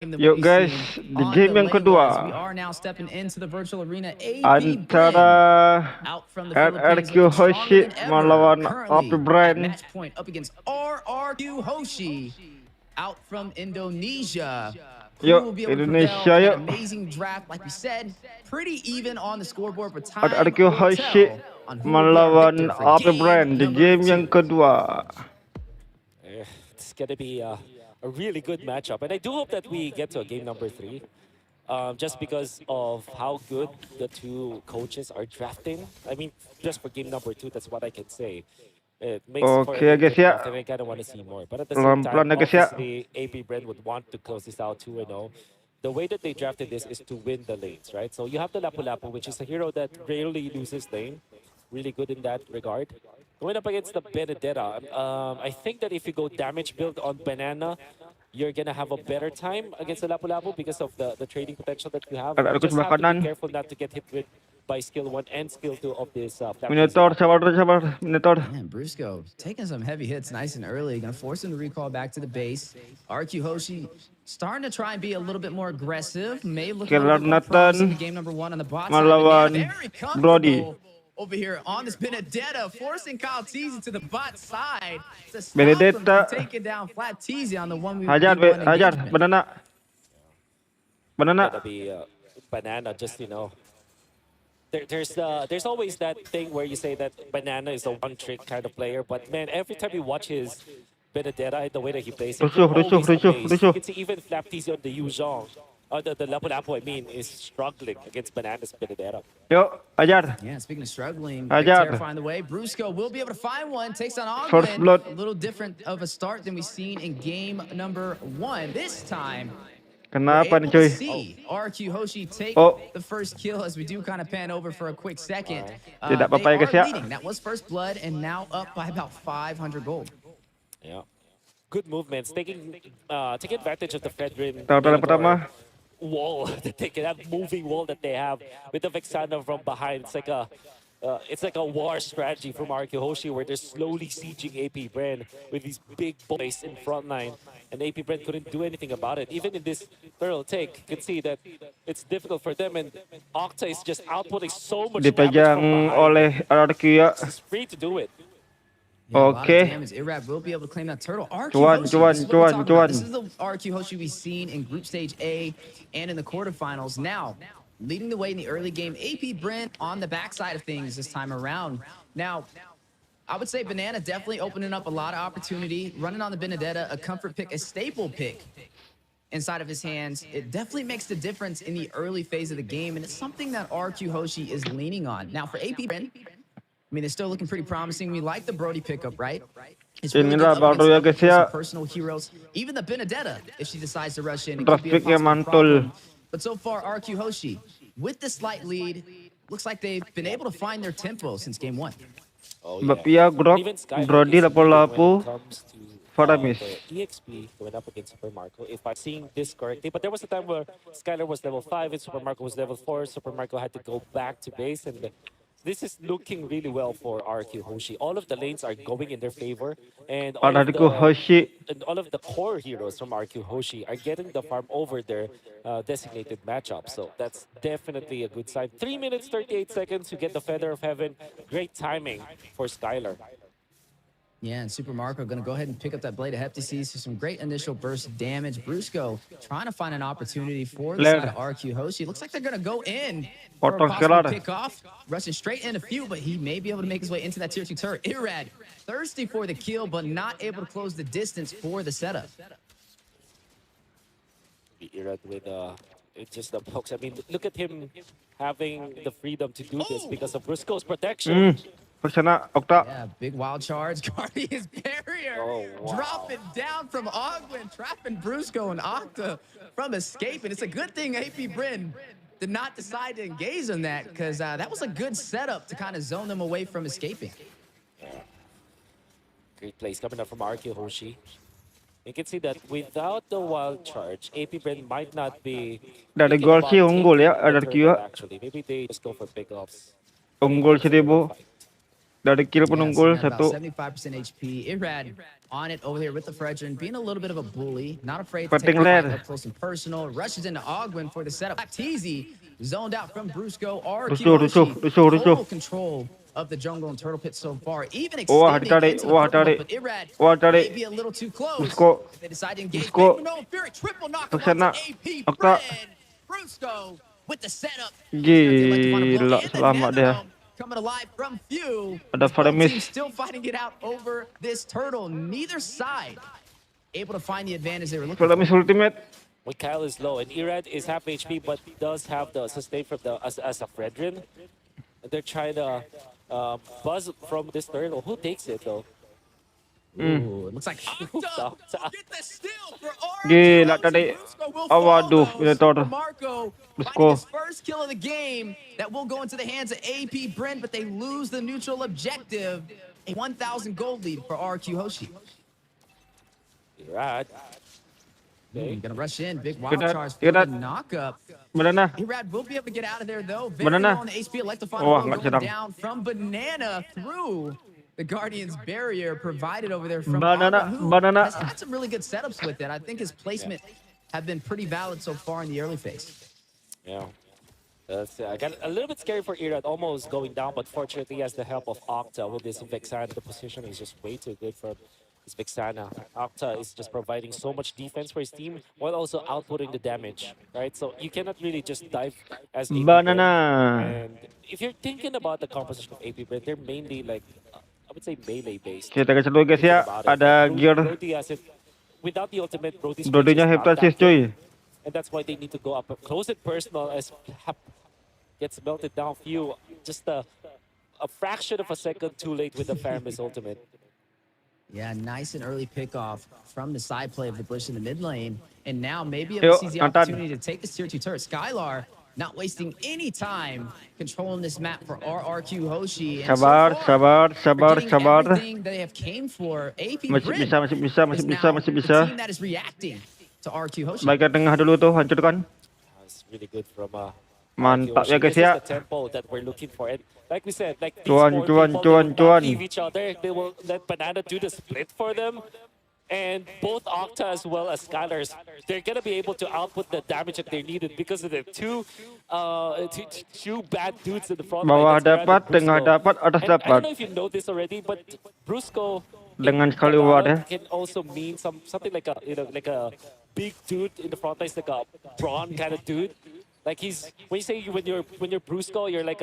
Yuk guys, di game yang kedua antara RRQ Hoshi melawan AP Bren. Yuk, Indonesia yuk. RRQ Hoshi melawan AP Bren di game yang kedua. It's going to be a really good matchup. And I do hope that we get to a game number 3. Just because of how good the two coaches are drafting. I mean, just for game number 2, that's what I can say. It makes for a Oke guys good ya, draft, and I kind of want to see more. But at the same time, pelan-pelan ya guys ya. obviously, AP Bren would want to close this out 2-0. The way that they drafted this is to win the lanes, right? So you have the Lapu Lapu, which is a hero that rarely loses lane. Really good in that regard. Going up against the Benedetta, I think that if you go damage build on Banana, you're gonna have a better time against the Lapu Lapu because of the trading potential that you have. You RRQ just sebelah have to be kanan. careful not to get hit with by skill 1 and skill 2 of this Minotaur, sabar Minotaur. Man, Brusko taking some heavy hits nice and early. Gonna force him to recall back to the base. RQ Hoshi starting to try and be a little bit more aggressive. May look a little bit more promising in game number 1 on the bot side. Melawan Very Brody. comfortable over here on this Benedetta, forcing KyleTzy to the bot side to stop Benedetta. him from taking down FlatTzy on the 1v1 Hajar, hajar, engagement. banana. Gotta be Banana, just, you know. There's always that thing where you say that Banana is a one-trick kind of player, but man, every time you watch his Benedetta, the way that he plays, Rusuh, you're always amazed. Rusuh. You can see even FlatTzy on the Yuzhong, the Lapu Lapu, I mean, is struggling against Banana's Benedetta. Yuk, hajar. Yeah, speaking of struggling, Hajar. terrifying the way, Brusko will be able to find one, takes on First Owgwen. blood. A little different of a start than we've seen in game number 1. This time, Kenapa nih able cuy? to see RRQ Hoshi take the first kill as we do kind of pan over for a quick second. Tidak apa-apa They ya guys are ya. leading. That was first blood and now up by about 500 gold. Yeah. Good movements, taking advantage of the Fedrin Tahun pertama. wall that they can have, moving wall that they have with the Vexana from behind. It's like a war strategy from RRQ Hoshi where they're slowly sieging AP Bren with these big boys in front line. And AP Bren couldn't do anything about it. Even in this thorough take, you can see that it's difficult for them. And Octa is just outputting so much damage Dipegang from behind. oleh RRQ ya. He's free to do it. Yeah, a lot of Okay. damage. Irad will be able to claim that turtle. RRQ Cuan, Hoshi, cuan, this is what we're cuan, talking about. cuan. This is the RRQ Hoshi we've seen in Group Stage A and in the quarterfinals. Now, leading the way in the early game, AP Bren on the backside of things this time around. Now, I would say Banana definitely opening up a lot of opportunity. Running on the Benedetta, a comfort pick, a staple pick inside of his hands. It definitely makes the difference in the early phase of the game, and it's something that RQ Hoshi is leaning on. Now, for AP Bren, I mean, they're still looking pretty promising. We like the Brody pickup, right? It's really good Inilah up baru ya against guys ya. some personal heroes. Even the Benedetta, if she decides to rush in, it could be a Grafiknya possible mantul. problem. But so far, RQ Hoshi, with the slight lead, looks like they've been able to find their tempo since game 1. Oh, Bapia Grok, Even Skylar Brody is leading when lapu-lapu. it comes to Faramis. the EXP going up against Super Marco, if I'm seeing this correctly. But there was a time where Skylar was level 5 and Super Marco was level 4. Super Marco had to go back to base, and this is looking really well for RQ Hoshi. All of the lanes are going in their favor, and RRQ Hoshi. all of the core heroes from RQ Hoshi are getting the farm over their designated matchup. So that's definitely a good sign. 3 minutes, 38 seconds to get the Feather of Heaven. Great timing for Skylar. Yeah, and Super Marco going to go ahead and pick up that Blade of HapyTzy. So some great initial burst damage. Brusko trying to find an opportunity for the side of RQ Hoshi. Looks like they're going to go in for a possible pick-off. Rushing straight into Pheww, but he may be able to make his way into that tier 2 turret. Irad, thirsty for the kill, but not able to close the distance for the setup. Irad with just the pokes. I mean, look at him having the freedom to do this because of Brusko's protection. Persana Octa. Yeah, big wild charge. Guarding his barrier. Oh, wow. Dropping down from Owgwen, trapping Brusko and Octa from escaping. It's a good thing AP Bren did not decide to engage on that, because that was a good setup to kind of zone them away from escaping. Great plays coming up from RQ Hoshi. You can see that without the wild charge, AP Bren might not be... Dari thinking gol about sih unggul ya taking the RRQ ya. turret, actually. Maybe they just go for pickoffs. Unggul 1000. Dari kiri Yeah, penunggul seeing that about satu. 75% HP. Irad on it over here with the Fredrin, being a little bit of a bully, not afraid to Fighting take the fight lead. up close and personal. Rushes into Owgwen for the setup. HapyTzy zoned out from Brusko. RRQ Rusuh. full control of the jungle and turtle pit so far, even Wah, extending ditarik. into the Wah, purple. tarik. But Irad Wah, may tarik. be a little too close. Brusko. They decide to engage. Brusko. Big no Fury triple knock him Ke sana. onto AP Octa. Bren. Brusko with the setup. Sure if they'd like to find a blow. Gila, And the selamat dia. nano coming alive from Pheww. Ada As both Faramis. teams still fighting it out over this turtle. Neither side able to find the advantage they were looking Faramis for. ultimate. When Kyle is low, and Irad is half HP, but does have the sustain from the as a Fredrin. They're trying to buzz from this turtle. Who takes it though? Ooh, it looks like Octa Octa. get the steal for RRQ. Gila tadi. Brusko will Waduh, follow. Predator. Super Marco Brusko. finding his first kill of the game. That will go into the hands of AP Bren, but they lose the neutral objective. A 1,000 gold lead for RRQ Hoshi. Irad. Okay. Gonna rush in. Big wild Irad, charge for the Irad. knockup. Banana. Irad will be able to get out of there though. Very Banana. low on the HP. Electrifying Wah, blow nggak going serang. down from Banana through the Guardian's barrier provided over there from Banana, Owgwen, who Banana. has had some really good setups with it. I think his placement have been pretty valid so far in the early phase. Yeah. I got a little bit scary for Irad, almost going down, but fortunately he has the help of Octa with this Vexana. The position is just way too good for this Vexana. Octa is just providing so much defense for his team while also outputting the damage, right? So you cannot really just dive as AP Bren. Banana. And if you're thinking about the composition of AP Bren, they're mainly like, I would say melee based. Kita kasih dulu guys ya. Ada gear. Brody has it. Without the ultimate, Brody's Dua-duanya reach is not hypnosis that good. cuy. And that's why they need to go up close and personal as gets melted down. Pheww just a fraction of a second too late with the Faramis ultimate. Yeah, nice and early pickoff from the side play of the Bush in the mid lane. And now maybe Yo, sees the Nathan. opportunity to take this tier 2 turret. Skylar not wasting any time controlling this map for RRQ Hoshi. And Sabar, so sabar, far, sabar, they're getting sabar. everything they have came for. AP Masih Bren bisa, masih bisa, masih is bisa, now masih the bisa. team that is reacting to RRQ Hoshi. Bagian tengah dulu tuh, hancurkan. That's really good from Mantap RRQ ya guys Hoshi. This ya. is the tempo that we're looking for. And like we said, like these Cuan, four cuan, people, cuan, they will cuan. not leave each other. They will let Banana do the split for them. And both Octa as well as Skylar's, they're gonna be able to output the damage that they needed because of the two bad dudes in the front line. Bawah That's Irad and dapat, tengah Brusko. dapat, atas And I don't know dapat. if you know this already, but Brusko Dengan in sekali Tagalog wadah. can also mean something like a like a big dude in the front line, like a brawn kind of dude. Like when you say when you're Brusko, you're like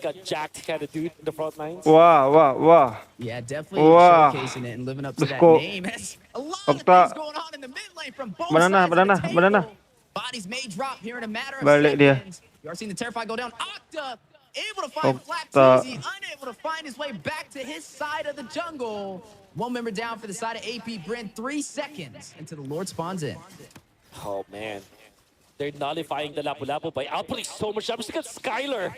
a jacked kind of dude in the front lines. Wah, wah, wah. Yeah, definitely Wah. showcasing it and living up to that Brusko. name. There's a lot of Octa. things going on in the mid lane from both Banana, sides banana, of the table. banana. Bodies may drop here in a matter of Balik dia. seconds. You are seeing the Terrify go down. Octa able to find Octa. HapyTzy, unable to find his way back to his side of the jungle. One member down for the side of AP Bren. 3 seconds until the Lord spawns in. Oh man, they're nullifying the lapu-lapu by outputting so much damage against Skylar.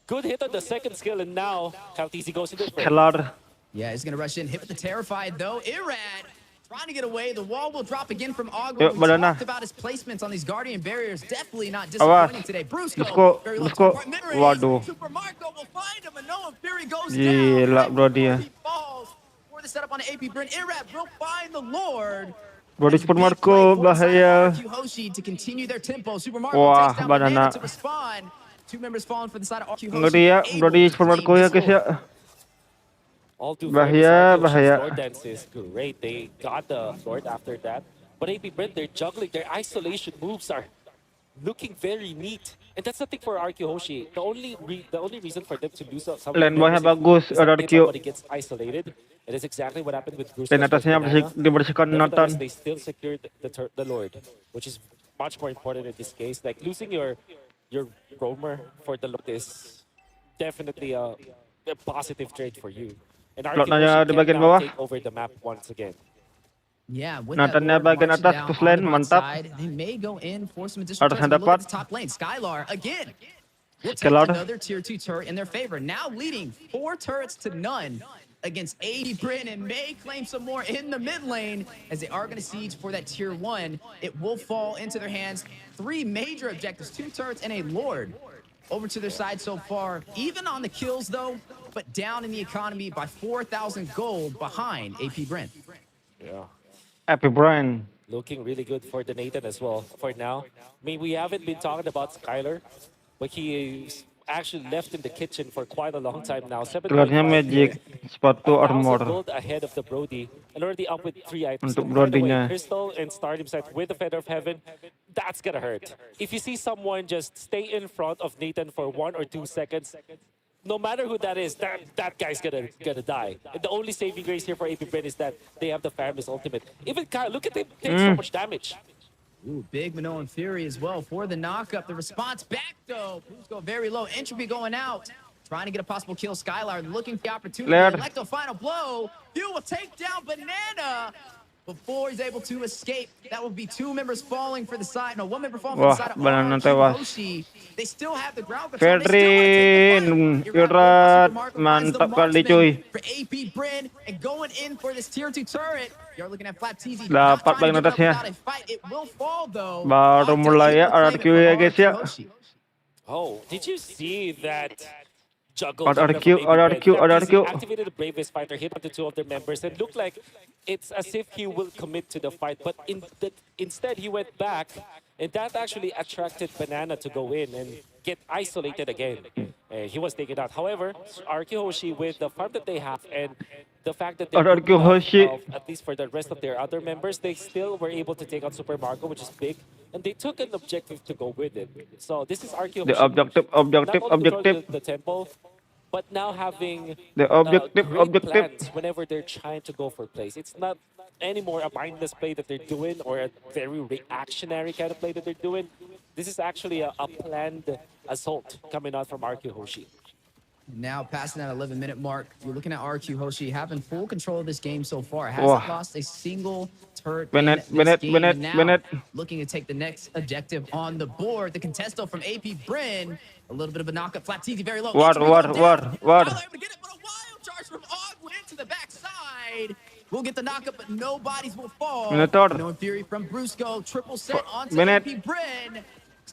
Good hit on the second skill, and now KyleTzy goes into the frame. Skylar. Yeah, he's gonna rush in. Hit with the Terrified though. Irad trying to get away. The wall will drop again from Owgwen. Yuk, We banana. talked about his placements on these Guardian barriers. Definitely not Awas. disappointing today. Brusko, very low Brusko. top right mid-range. Waduh. Super Marco will find him, and Noah Fury goes Gila, down. bro, dia. He falls for the setup on the AP Bren. Irad will find the Lord. Body That's a Super big Marco, play for the side of bahaya. RRQ Hoshi to continue their tempo. Super Marco Wah, takes down banana. Banana to respond. Two members falling for the side of RRQ Hoshi. Ngeri ya, able Brody to Super claim Marco ya this guys hold. ya. All too Bahaya, very bahaya. Lord dance is great. They got the Lord after that. But AP Bren, they're juggling. Their isolation moves are looking very neat. And that's the thing for RRQ Hoshi. The only reason for them to lose some Lane boynya members bagus, is that RRQ. nobody gets isolated. It is exactly what happened with Brusko. Lane atasnya dibersihkan Nevertheless, Nathan. they still secured the Lord, which is much more important in this case. Like losing your roamer for the Lord is definitely a positive trade for you. And RRQ Slotnya Hoshi di can bagian now bawah. take over the map once again. Yeah, with Nathannya that Lord bagian marching atas, down push on lane, the bot mantap. side, they may go in for some additional Atasnya turrets. But look at dapat. the top lane. Skylar again. We'll take Skylar. another tier 2 turret in their favor. Now leading 4 turrets to none against AP Bren, and may claim some more in the mid lane as they are going to siege for that tier 1. It will fall into their hands. 3 major objectives, 2 turrets and a Lord over to their side so far. Even on the kills though, but down in the economy by 4,000 gold behind AP Bren. Yeah. AP Bren. Looking really good for the Nathan as well for now. I mean, we haven't been talking about Skylar, but he is actually left in the kitchen for quite a long time now. 7.5 Keluarnya Magic, sepatu 1,000 armor gold ahead of the Brody, and already up with 3 items. untuk By the way, Brodinya. Crystal and Stardom set with the Feather of Heaven, that's gonna hurt. If you see someone just stay in front of Nathan for 1 or 2 seconds, no matter who that is, that guy's gonna die. And the only saving grace here for AP Bren is that they have the Fabulous ultimate. Even Kyle, look at him, take so much damage. Ooh, big Minoan Fury as well for the knockup. The response back, though. Brusko very low. Entropy going out. Trying to get a possible kill. Skylar looking for the opportunity. Lair. Electo final blow. Pheww will take down Banana before he's able to escape. That will be 2 members falling for the side. No, 1 member falling for Wah, the side of Banana RRQ tewas. Hoshi. They still have the ground control. They still Fedrin, wanna take the fight. Irad, Super Marco finds the mantap kali marksman cuy. for AP Bren and going in for this tier 2 turret. You're looking at HapyTzy. Dapat paling atasnya. It will fall though. Baru mulai ya RRQ ya guys ya. Oh, did you see that juggle? RRQ, HapyTzy activated the bravest fighter, hit onto 2 of their members, and looked like it's as if he will commit to the fight. But instead, he went back, and that actually attracted Banana to go in and get isolated again. He was taken out. However, RRQ Hoshi, with the farm that they have and the fact that they RRQ Hoshi. at least for the rest of their other members, they still were able to take out Super Marco, which is big, and they took an objective to go with it. So this is RRQ The Hoshi. objective, Not only objective. the temple, but now having The objective, great objective. plans whenever they're trying to go for plays. It's not anymore a mindless play that they're doing or a very reactionary kind of play that they're doing. This is actually a planned assault coming out from RRQ Hoshi. Now passing that 11-minute mark, you're looking at RRQ Hoshi having full control of this game so far. Hasn't Wah. lost a single turret Bennett, in this game. Bennett, And now Bennett. looking to take the next objective on the board. The contesto from AP Bren. A little bit of a knockup. HapyTzy very low. War. Kyler able War. to get it, but a wild charge from Owgwen to the backside. We'll get the knockup, but no bodies will fall. Minotaur. No Fury from Brusko. Triple set onto Bennett. AP Bren.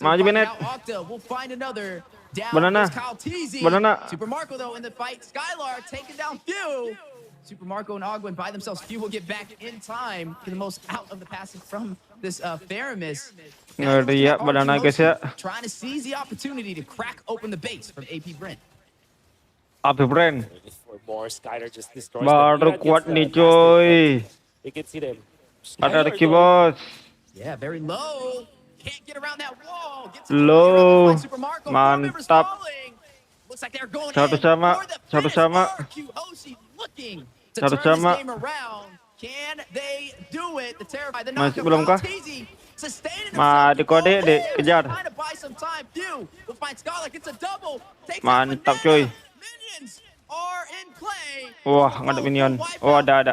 Maju, Bennett. Now Octa will find another. Down Banana. goes KyleTzy. Banana. Super Marco, though, in the fight. Skylar taking down Pheww. Super Marco and Owgwen by themselves. Pheww will get back in time for the most out of the passage from this Faramis. Ngeri ya Banana guys ya. Trying to seize the opportunity to crack open the base from AP Bren. AP Bren. For more, Skylar just destroys Baru them. Irad kuat gets the nih last coy. hit. You can see them. RRQ Skylar, bos. Yeah, very low. Can't get around that wall. Gets Low. Super Marco. Four members Mantap. falling. Looks like they're going Satu in sama, for the satu finish. sama. RRQ Hoshi looking to Satu turn sama. this game around. Can they do it? The terrified, the Masih knockup. belum kah? KyleTzy sustaining Ma, himself. dikode, Oh, dek, man, kejar. Trying to buy some time. Pheww will find Skylar. Gets a double. Takes out Mantap, Banana. coy. Minions are in play. Wah, ngadep minion. Oh, ada.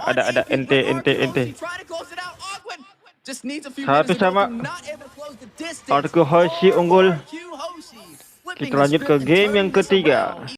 Ente. Trying to close it out. Owgwen just needs a few Satu minutes to sama. go through, not able to close the distance. RRQ Hoshi unggul. RRQ Hoshi flipping Kita lanjut the ke script and game yang turning this ketiga. around.